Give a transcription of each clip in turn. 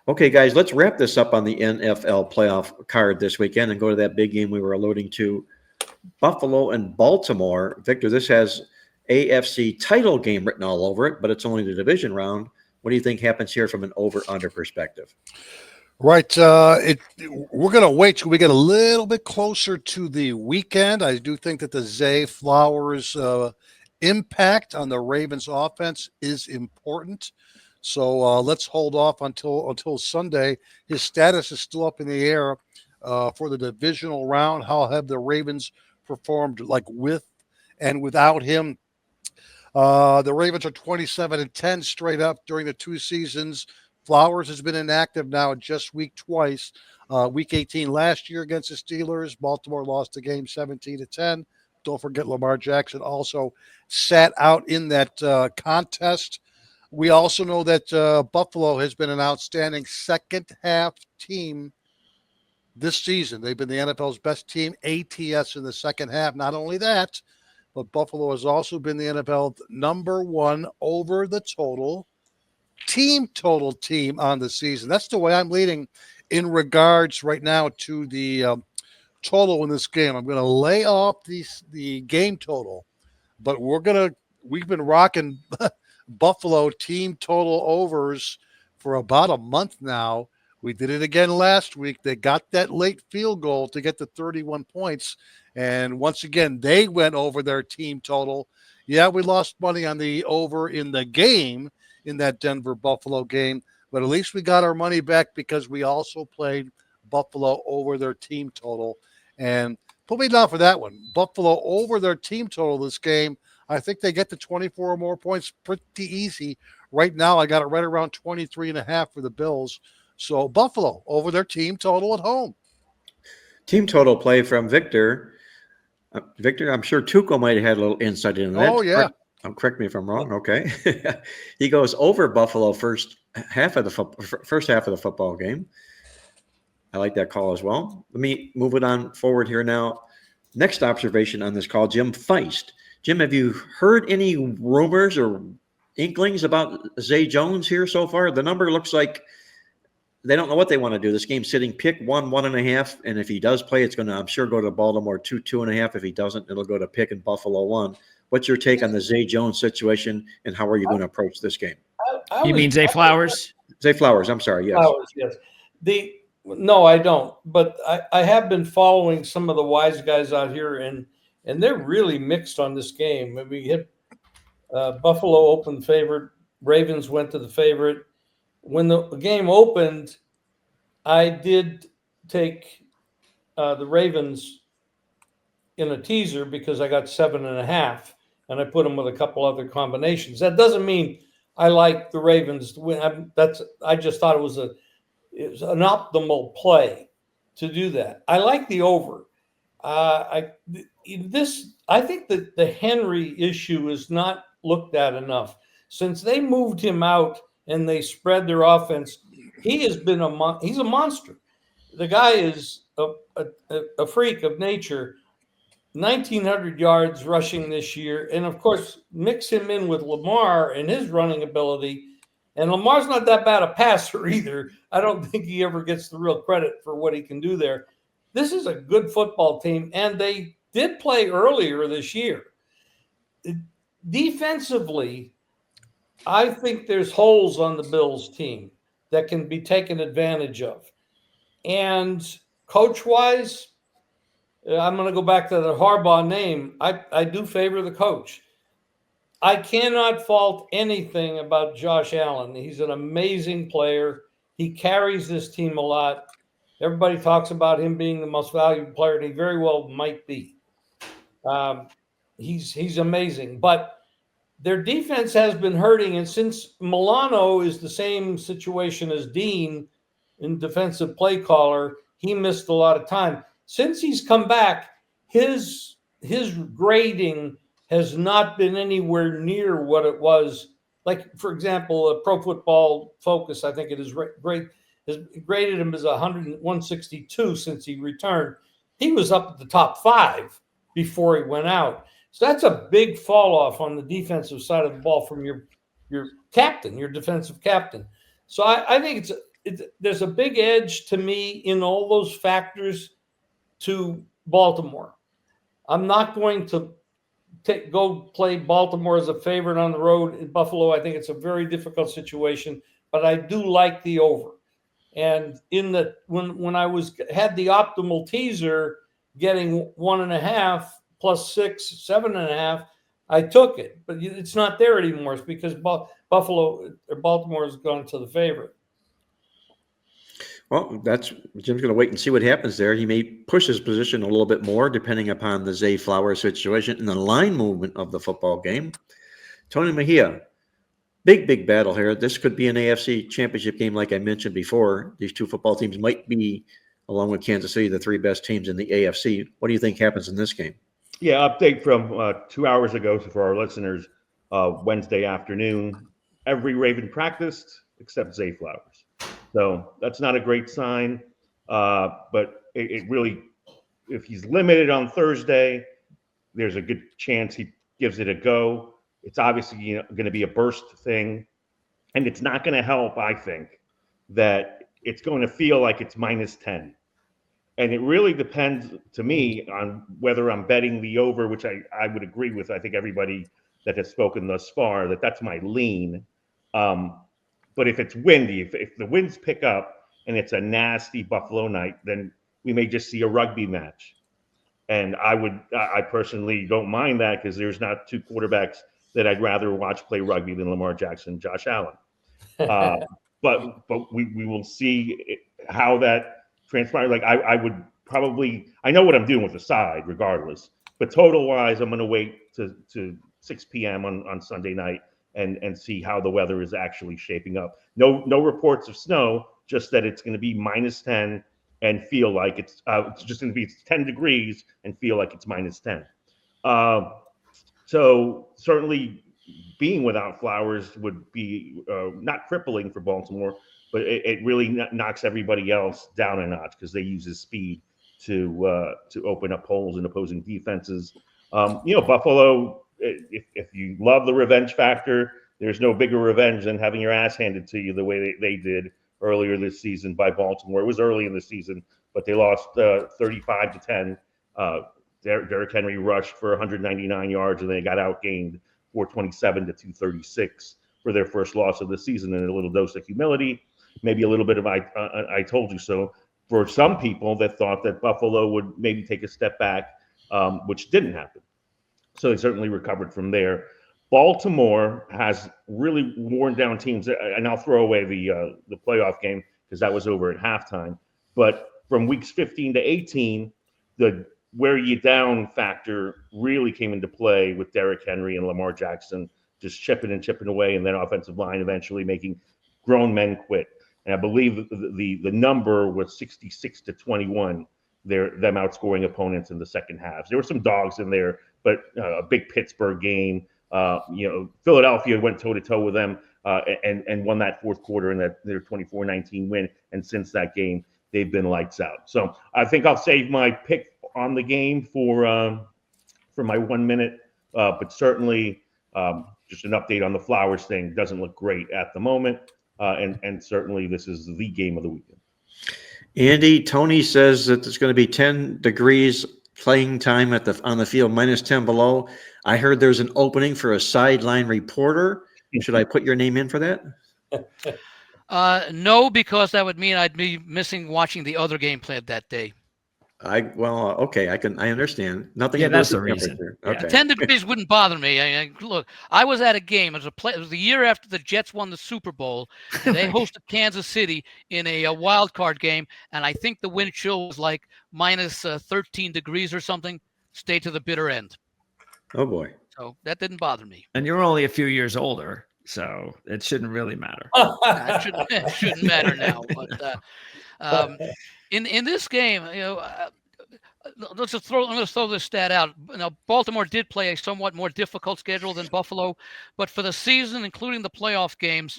Okay, guys, let's wrap this up on the NFL playoff card this weekend and go to that big game we were alluding to, Buffalo and Baltimore. Victor, this has AFC title game written all over it, but it's only the division round. What do you think happens here from an over-under perspective? Right. We're going to wait till we get a little bit closer to the weekend. I do think that the Zay Flowers impact on the Ravens offense is important. So let's hold off until Sunday. His status is still up in the air for the divisional round. How have the Ravens performed, like with and without him? The Ravens are 27-10 straight up during the two seasons. Flowers has been inactive now just twice. Week 18 last year against the Steelers. Baltimore lost the game 17-10. Don't forget Lamar Jackson also sat out in that contest. We also know that Buffalo has been an outstanding second half team this season. They've been the NFL's best team, ATS, in the second half. Not only that, but Buffalo has also been the NFL number one over the total team on the season. That's the way I'm leading in regards right now to the total in this game. I'm going to lay off the game total, but we've been rocking Buffalo team total overs for about a month now. We did it again last week. They got that late field goal to get to 31 points. And once again, they went over their team total. Yeah, we lost money on the over in the game, in that Denver-Buffalo game, but at least we got our money back because we also played Buffalo over their team total. And put me down for that one. Buffalo over their team total this game. I think they get to 24 or more points pretty easy. Right now, I got it right around 23.5 for the Bills. So Buffalo over their team total at home. Team total play from Victor. Victor, I'm sure Tuco might have had a little insight into that. Oh, yeah. Correct me if I'm wrong. Okay. He goes over Buffalo first half of the football game. I like that call as well. Let me move it on forward here now. Next observation on this call, Jim Feist. Jim, have you heard any rumors or inklings about Zay Jones here so far? The number looks like they don't know what they want to do. This game's sitting pick 1.5. And if he does play, it's going to, I'm sure, go to Baltimore 2.5. If he doesn't, it'll go to pick and Buffalo 1. What's your take on the Zay Jones situation, and how are you going to approach this game? You mean Zay Flowers? Zay Flowers, I'm sorry, yes. Flowers, yes. No, I don't. But I have been following some of the wise guys out here, and they're really mixed on this game. We hit Buffalo opened favorite. Ravens went to the favorite. When the game opened, I did take the Ravens in a teaser because I got 7.5, and I put them with a couple other combinations. That doesn't mean I like the Ravens to win. I just thought it was an optimal play to do that. I like the over. I think that the Henry issue is not looked at enough. Since they moved him out and they spread their offense, he has been he's a monster. The guy is a freak of nature. 1,900 yards rushing this year. And, of course, mix him in with Lamar and his running ability. And Lamar's not that bad a passer either. I don't think he ever gets the real credit for what he can do there. This is a good football team, and they did play earlier this year. Defensively, I think there's holes on the Bills team that can be taken advantage of. And coach-wise, I'm going to go back to the Harbaugh name. I do favor the coach. I cannot fault anything about Josh Allen. He's an amazing player. He carries this team a lot. Everybody talks about him being the most valuable player, and he very well might be. He's amazing. But their defense has been hurting, and since Milano is the same situation as Dean in defensive play caller, he missed a lot of time. Since he's come back, his grading has not been anywhere near what it was. Like, for example, Pro Football Focus, I think it is great, has graded him as 162 since he returned. He was up at the top 5 before he went out. So that's a big fall off on the defensive side of the ball from your captain, your defensive captain. So I think there's a big edge to me in all those factors to Baltimore. I'm not going to go play Baltimore as a favorite on the road in Buffalo. I think it's a very difficult situation, but I do like the over. And when I had the optimal teaser getting 1.5 plus 6, 7.5, I took it, but it's not there anymore. It's because Baltimore has gone to the favorite. Well, Jim's going to wait and see what happens there. He may push his position a little bit more depending upon the Zay Flowers situation and the line movement of the football game. Tony Mejia, big battle here. This could be an AFC championship game, like I mentioned before. These two football teams might be, along with Kansas City, the three best teams in the AFC. What do you think happens in this game? Yeah, update from 2 hours ago for our listeners. Wednesday afternoon, every Raven practiced except Zay Flowers. So that's not a great sign. But it really, if he's limited on Thursday, there's a good chance he gives it a go. It's obviously going to be a burst thing. And it's not going to help, I think, that it's going to feel like it's -10. And it really depends to me on whether I'm betting the over, which I would agree with. I think everybody that has spoken thus far, that's my lean. But if it's windy, if the winds pick up and it's a nasty Buffalo night, then we may just see a rugby match. And I personally don't mind that because there's not two quarterbacks that I'd rather watch play rugby than Lamar Jackson and Josh Allen. But we will see how that transpires. Like I would probably, I know what I'm doing with the side regardless, but total wise, I'm going to wait to 6 p.m. on Sunday night and see how the weather is actually shaping up. No reports of snow, just that it's going to be -10 and feel like it's just going to be 10 degrees and feel like it's -10. So certainly being without Flowers would be not crippling for Baltimore, but it really knocks everybody else down a notch because they use his speed to open up holes in opposing defenses. Buffalo, if you love the revenge factor, there's no bigger revenge than having your ass handed to you the way they did earlier this season by Baltimore. It was early in the season, but they lost 35-10. Derrick Henry rushed for 199 yards, and they got outgained 427-236 for their first loss of the season. And a little dose of humility, maybe a little bit of I told you so for some people that thought that Buffalo would maybe take a step back, which didn't happen. So they certainly recovered from there. Baltimore has really worn down teams, and I'll throw away the playoff game because that was over at halftime. But from weeks 15 to 18, the wear you down factor really came into play with Derrick Henry and Lamar Jackson just chipping away, and then offensive line eventually making grown men quit. And I believe the number was 66-21. Them outscoring opponents in the second half. There were some dogs in there, but a big Pittsburgh game. Philadelphia went toe-to-toe with them and won that fourth quarter in their 24-19 win. And since that game, they've been lights out. So I think I'll save my pick on the game for my 1 minute. But certainly just an update on the Flowers thing. Doesn't look great at the moment. And certainly this is the game of the weekend. Andy, Tony says that it's going to be 10 degrees playing time on the field, -10 below. I heard there's an opening for a sideline reporter. Should I put your name in for that? No, because that would mean I'd be missing watching the other game played that day. Okay, I understand. Nothing. Yeah, to do that's with the reason. Yeah. Okay. 10 degrees wouldn't bother me. Look, I was at a game. It was the year after the Jets won the Super Bowl. And they hosted Kansas City in a wild card game, and I think the wind chill was like -13 degrees or something. Stay to the bitter end. Oh boy. So that didn't bother me. And you're only a few years older, so it shouldn't really matter. It shouldn't matter now. But in this game, I'm going to throw this stat out. Now, Baltimore did play a somewhat more difficult schedule than Buffalo, but for the season, including the playoff games,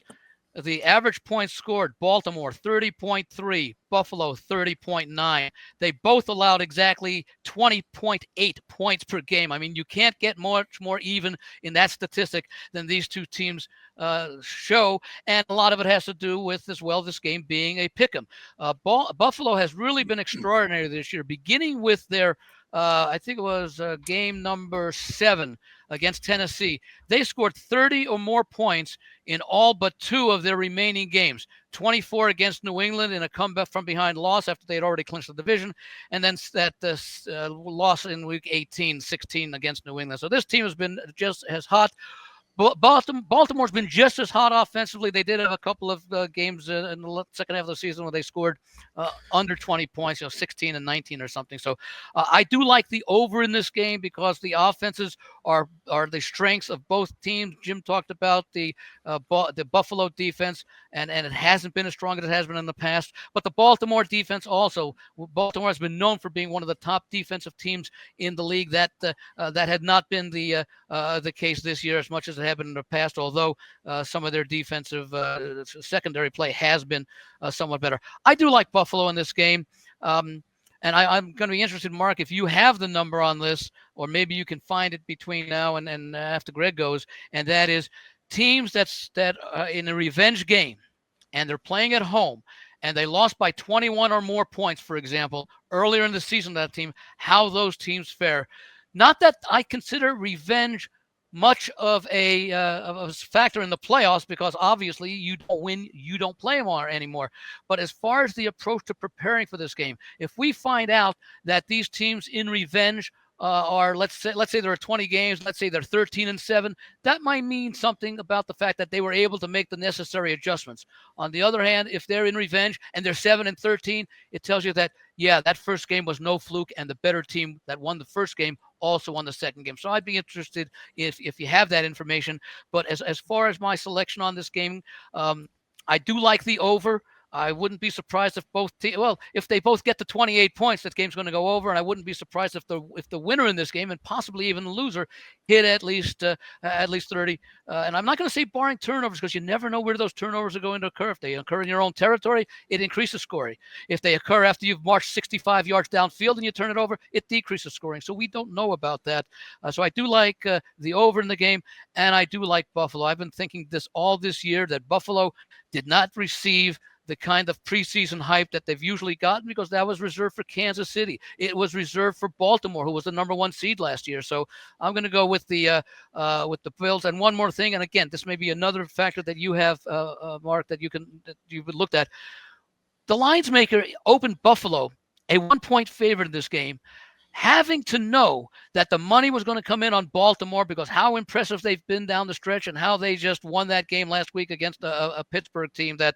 the average points scored, Baltimore 30.3, Buffalo 30.9. They both allowed exactly 20.8 points per game. I mean, you can't get much more even in that statistic than these two teams show. And a lot of it has to do with, as well, this game being a pick'em. Buffalo has really been extraordinary this year, beginning with their I think it was game number 7 against Tennessee. They scored 30 or more points in all but 2 of their remaining games. 24 against New England in a comeback from behind loss after they had already clinched the division, and then that loss in week 18, 16 against New England. So this team has been just as hot. Baltimore's been just as hot offensively. They did have a couple of games in the second half of the season where they scored under 20 points, 16 and 19 or something. So I do like the over in this game because the offenses are the strengths of both teams. Jim talked about the Buffalo defense, and it hasn't been as strong as it has been in the past. But the Baltimore defense also. Baltimore has been known for being one of the top defensive teams in the league. That had not been the case this year as much as it had been in the past, although some of their defensive secondary play has been somewhat better. I do like Buffalo in this game. And I'm going to be interested, Mark, if you have the number on this, or maybe you can find it between now and after Greg goes, and that is teams that in a revenge game, and they're playing at home, and they lost by 21 or more points, for example, earlier in the season, that team, how those teams fare. Not that I consider revenge much of a factor in the playoffs, because obviously you don't win, you don't play more anymore. But as far as the approach to preparing for this game, if we find out that these teams in revenge are, let's say there are 20 games, let's say they're 13-7, that might mean something about the fact that they were able to make the necessary adjustments. On the other hand, if they're in revenge and they're 7-13, it tells you that, yeah, that first game was no fluke, and the better team that won the first game also won the second game. So I'd be interested if you have that information. But as far as my selection on this game, I do like the over. I wouldn't be surprised if if they both get to 28 points, that game's going to go over, and I wouldn't be surprised if the winner in this game, and possibly even the loser, hit at least 30. And I'm not going to say barring turnovers, because you never know where those turnovers are going to occur. If they occur in your own territory, it increases scoring. If they occur after you've marched 65 yards downfield and you turn it over, it decreases scoring. So we don't know about that. So I do like the over in the game, and I do like Buffalo. I've been thinking all this year that Buffalo did not receive the kind of preseason hype that they've usually gotten, because that was reserved for Kansas City. It was reserved for Baltimore, who was the number 1 seed last year. So I'm going to go with the Bills. And one more thing, and again, this may be another factor that you have, Mark, that you've looked at. The lines maker opened Buffalo a 1-point favorite in this game, having to know that the money was going to come in on Baltimore because how impressive they've been down the stretch, and how they just won that game last week against a Pittsburgh team that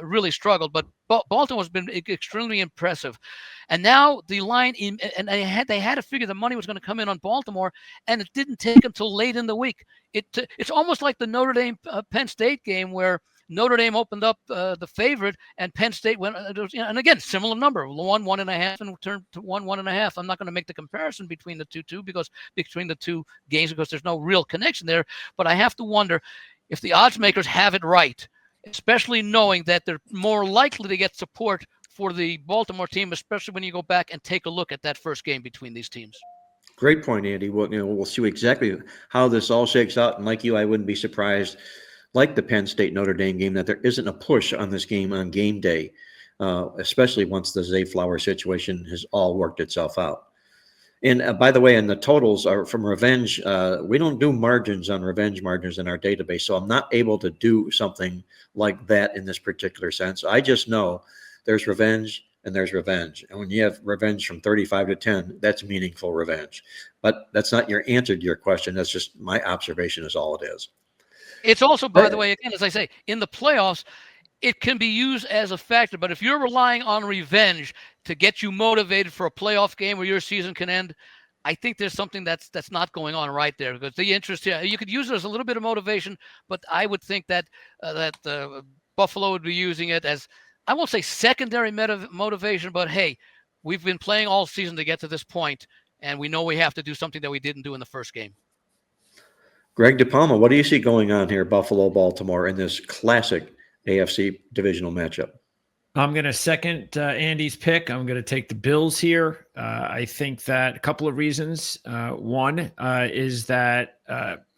really struggled. But Baltimore's been extremely impressive. And now the line, and they had to figure the money was going to come in on Baltimore, and it didn't take until late in the week. It's almost like the Notre Dame Penn State game, where Notre Dame opened up the favorite, and Penn State went, and again, similar number, 1.5, and turned to 1.5. I'm not going to make the comparison between the two games, because there's no real connection there. But I have to wonder if the odds makers have it right, especially knowing that they're more likely to get support for the Baltimore team, especially when you go back and take a look at that first game between these teams. Great point, Andy. We'll see exactly how this all shakes out. And like you, I wouldn't be surprised, like the Penn State Notre Dame game, that there isn't a push on this game on game day, especially once the Zay Flowers situation has all worked itself out. And by the way, and the totals are from revenge. We don't do margins on revenge margins in our database, so I'm not able to do something like that in this particular sense. I just know there's revenge and there's revenge. And when you have revenge from 35-10, that's meaningful revenge. But that's not your answer to your question. That's just my observation is all it is. It's also, by the way, again, as I say, in the playoffs, it can be used as a factor. But if you're relying on revenge to get you motivated for a playoff game where your season can end, I think there's something that's not going on right there, because the interest here, you could use it as a little bit of motivation, but I would think that Buffalo would be using it as, I won't say secondary motivation, but hey, we've been playing all season to get to this point, and we know we have to do something that we didn't do in the first game. Greg DePalma, what do you see going on here, Buffalo, Baltimore, in this classic AFC divisional matchup. I'm going to second Andy's pick. I'm going to take the Bills here. I think that a couple of reasons. One is that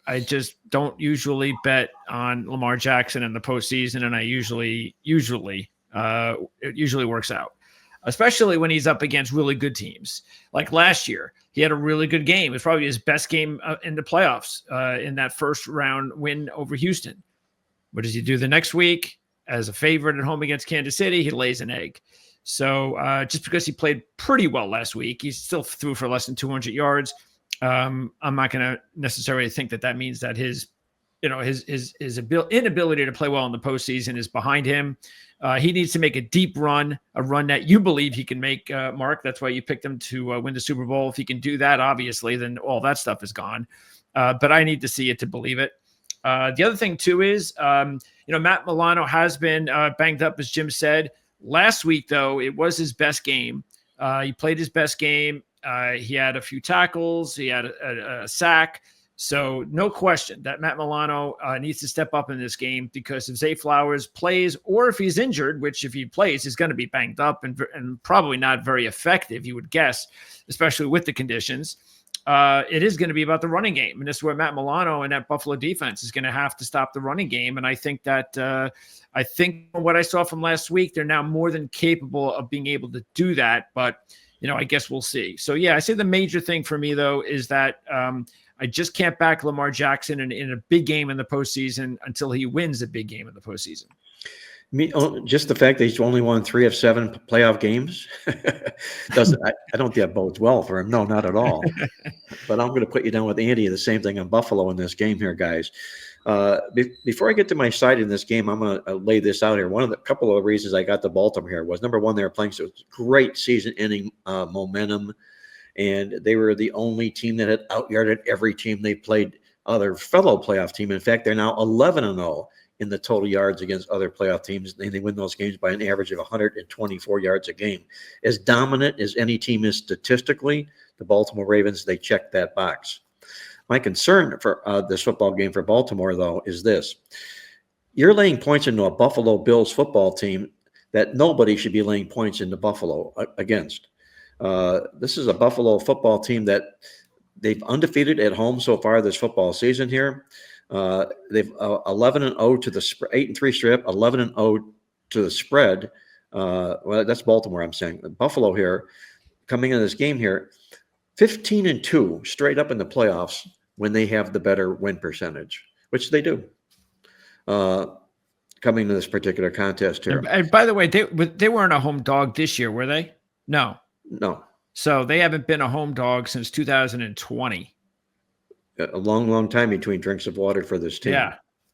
I just don't usually bet on Lamar Jackson in the postseason, and it usually works out, especially when he's up against really good teams. Like last year, he had a really good game. It was probably his best game in the playoffs in that first round win over Houston. What does he do the next week? As a favorite at home against Kansas City, he lays an egg. So just because he played pretty well last week, he still threw for less than 200 yards. I'm not going to necessarily think that means that his inability to play well in the postseason is behind him. He needs to make a deep run, a run that you believe he can make, Mark. That's why you picked him to win the Super Bowl. If he can do that, obviously, then all that stuff is gone. But I need to see it to believe it. The other thing, too, is, Matt Milano has been banged up, as Jim said. Last week, though, it was his best game. He played his best game. He had a few tackles. He had a sack. So no question that Matt Milano needs to step up in this game, because if Zay Flowers plays, or if he's injured, which if he plays, he's going to be banged up and probably not very effective, you would guess, especially with the conditions. It is going to be about the running game. And this is where Matt Milano and that Buffalo defense is going to have to stop the running game. And I think that what I saw from last week, they're now more than capable of being able to do that. But, I guess we'll see. So, yeah, I say the major thing for me, though, is that I just can't back Lamar Jackson in a big game in the postseason until he wins a big game in the postseason. Just the fact that he's only won 3 of 7 playoff games doesn't. I don't think that bodes well for him. No, not at all. But I'm going to put you down with Andy. The same thing on Buffalo in this game here, guys. Before I get to my side in this game, I'm going to lay this out here. One of the couple of reasons I got the Baltimore here was, number one, they were playing so great season-ending momentum, and they were the only team that had out-yarded every team they played, other fellow playoff team. In fact, they're now 11-0 in the total yards against other playoff teams, and they win those games by an average of 124 yards a game. As dominant as any team is statistically, the Baltimore Ravens, they check that box. My concern for this football game for Baltimore, though, is this. You're laying points into a Buffalo Bills football team that nobody should be laying points into Buffalo against. This is a Buffalo football team that they've undefeated at home so far this football season here. They've 11-0 to the 8-3 strip, 11-0 to the spread. Well, that's Baltimore, I'm saying. Buffalo here, coming into this game here, 15-2 straight up in the playoffs when they have the better win percentage, which they do. Coming to this particular contest here. And by the way, they weren't a home dog this year, were they? No. So they haven't been a home dog since 2020. A long, long time between drinks of water for this team.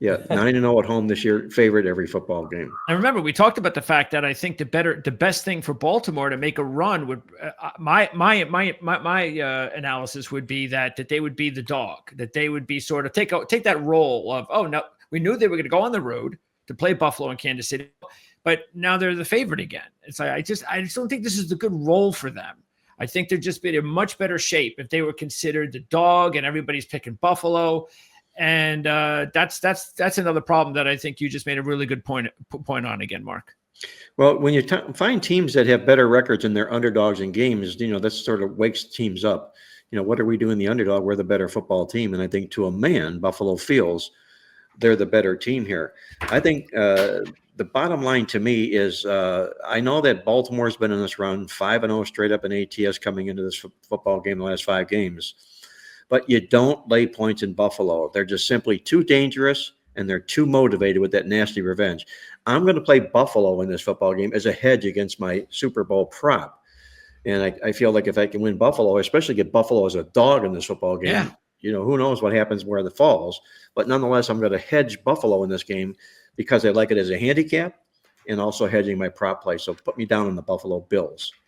Yeah, 9-0 at home this year, favorite every football game. And remember, we talked about the fact that I think the best thing for Baltimore to make a run would my analysis would be that they would be the dog, that they would be sort of take that role of, oh no, we knew they were going to go on the road to play Buffalo and Kansas City, but now they're the favorite again. It's like I just don't think this is the good role for them. I think they're just in much better shape if they were considered the dog and everybody's picking Buffalo. And that's another problem that I think you just made a really good point on again, Mark. Well, when you find teams that have better records and they're underdogs in games, that sort of wakes teams up. What are we doing the underdog? We're the better football team. And I think to a man, Buffalo feels they're the better team here. I think the bottom line to me is I know that Baltimore's been in this run 5-0 straight up in ATS coming into this football game the last 5 games. But you don't lay points in Buffalo. They're just simply too dangerous, and they're too motivated with that nasty revenge. I'm going to play Buffalo in this football game as a hedge against my Super Bowl prop. And I feel like if I can win Buffalo, especially get Buffalo as a dog in this football game, who knows what happens where it falls. But nonetheless, I'm going to hedge Buffalo in this game because I like it as a handicap and also hedging my prop play. So put me down on the Buffalo Bills.